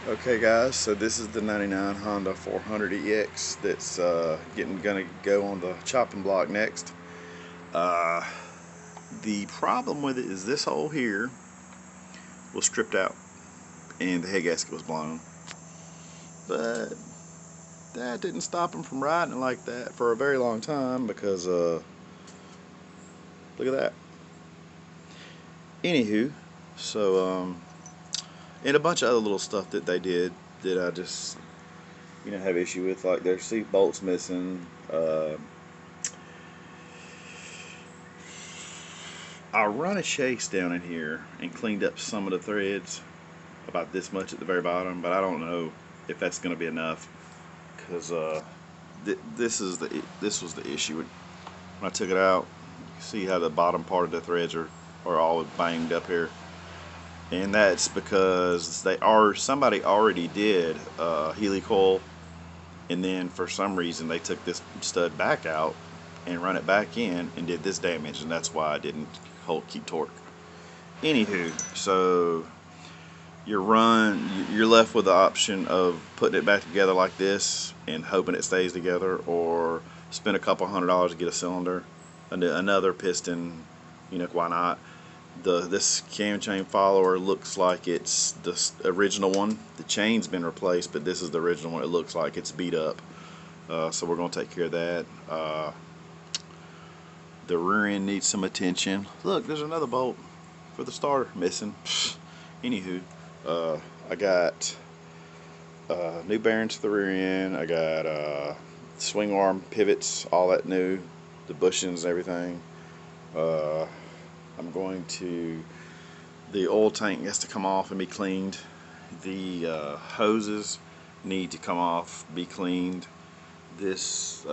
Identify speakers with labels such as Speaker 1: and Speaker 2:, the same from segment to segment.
Speaker 1: Okay guys, so this is the 99 Honda 400EX that's gonna go on the chopping block next. Uh, the problem with it is this hole here was stripped out and the head gasket was blown. But that didn't stop him from riding it like that for a very long time because look at that. Anywho, so and a bunch of other little stuff that they did that I just have issue with, like their seat bolts missing. I run a chase down in here and cleaned up some of the threads, about this much at the very bottom, but I don't know if that's going to be enough because this was the issue when I took it out. You can see how the bottom part of the threads are all banged up here, and that's because somebody already did Healy coil, and then for some reason they took this stud back out and run it back in and did this damage, and that's why I didn't keep torque. Anywho, so you're left with the option of putting it back together like this and hoping it stays together, or spend a couple $100 to get a cylinder, another piston. Why not? This cam chain follower looks like it's the original one. The chain's been replaced, but this is the original one. It looks like it's beat up, so we're going to take care of that. The rear end needs some attention. Look, there's another bolt for the starter missing. Anywho, I got new bearings to the rear end. I got swing arm pivots, all that new, the bushings, everything. I'm going to, the oil tank has to come off and be cleaned. The hoses need to come off, be cleaned. This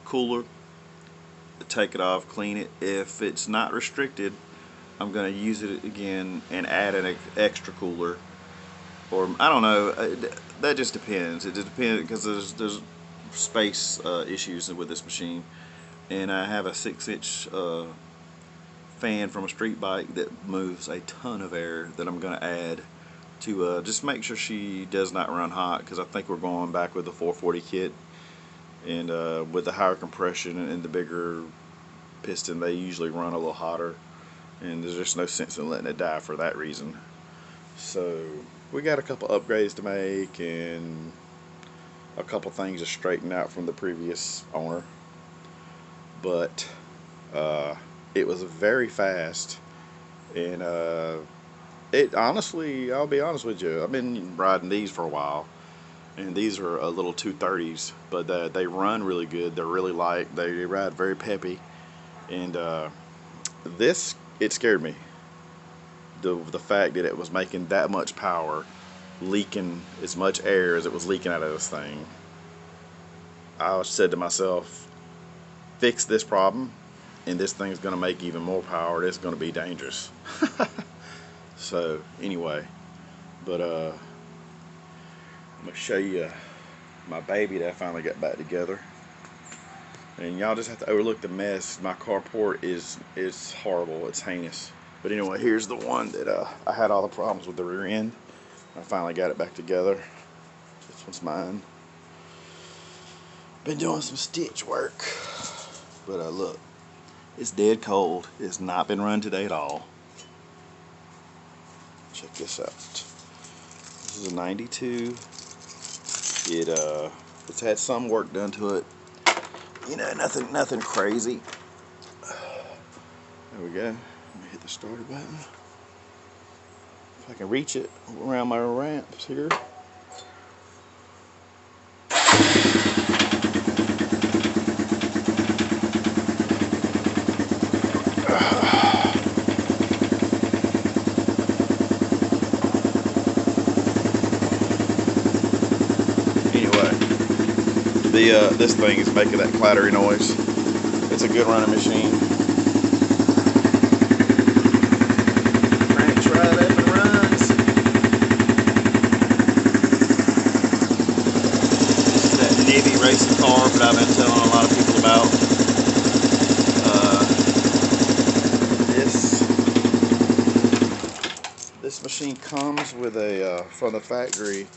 Speaker 1: cooler, take it off, clean it. If it's not restricted, I'm going to use it again and add an extra cooler, or I don't know. That just depends. It just depends because there's space issues with this machine, and I have a 6-inch fan from a street bike that moves a ton of air that I'm going to add to just make sure she does not run hot, because I think we're going back with the 440 kit, and with the higher compression and the bigger piston, they usually run a little hotter, and there's just no sense in letting it die for that reason. So we got a couple upgrades to make and a couple things to straighten out from the previous owner, but it was very fast, and it honestly, I'll be honest with you, I've been riding these for a while, and these are a little 230s, but they run really good. They're really light. They ride very peppy, and it scared me. The fact that it was making that much power, leaking as much air as it was leaking out of this thing. I said to myself, fix this problem, and this thing's going to make even more power. It's going to be dangerous. So anyway, but I'm going to show you my baby that I finally got back together. And y'all just have to overlook the mess. My carport is horrible. It's heinous. But anyway, here's the one that I had all the problems with the rear end. I finally got it back together. This one's mine. Been doing some stitch work. But look, it's dead cold. It's not been run today at all. Check this out. This is a 92. It's had some work done to it. Nothing crazy. There we go. Let me hit the starter button. If I can reach it around my ramps here. This thing is making that clattery noise. It's a good running machine. Cranks right up and runs. This is that Navy racing car that I've been telling a lot of people about. This machine comes with a from the factory,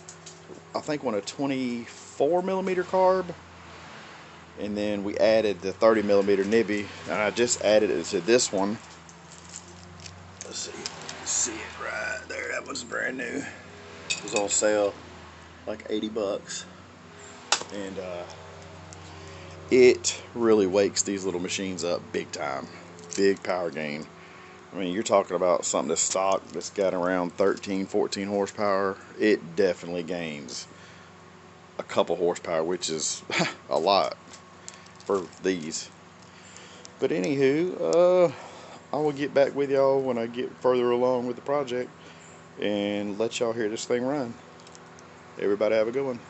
Speaker 1: I think on a 24 millimeter carb, and then we added the 30 millimeter nibby, and I just added it to this one. Let's see, see it right there. That one's brand new. It was on sale, like 80 bucks, and it really wakes these little machines up big time. Big power gain. I mean, you're talking about something that's stock that's got around 13, 14 horsepower. It definitely gains a couple horsepower, which is a lot for these. But anywho, I will get back with y'all when I get further along with the project and let y'all hear this thing run. Everybody have a good one.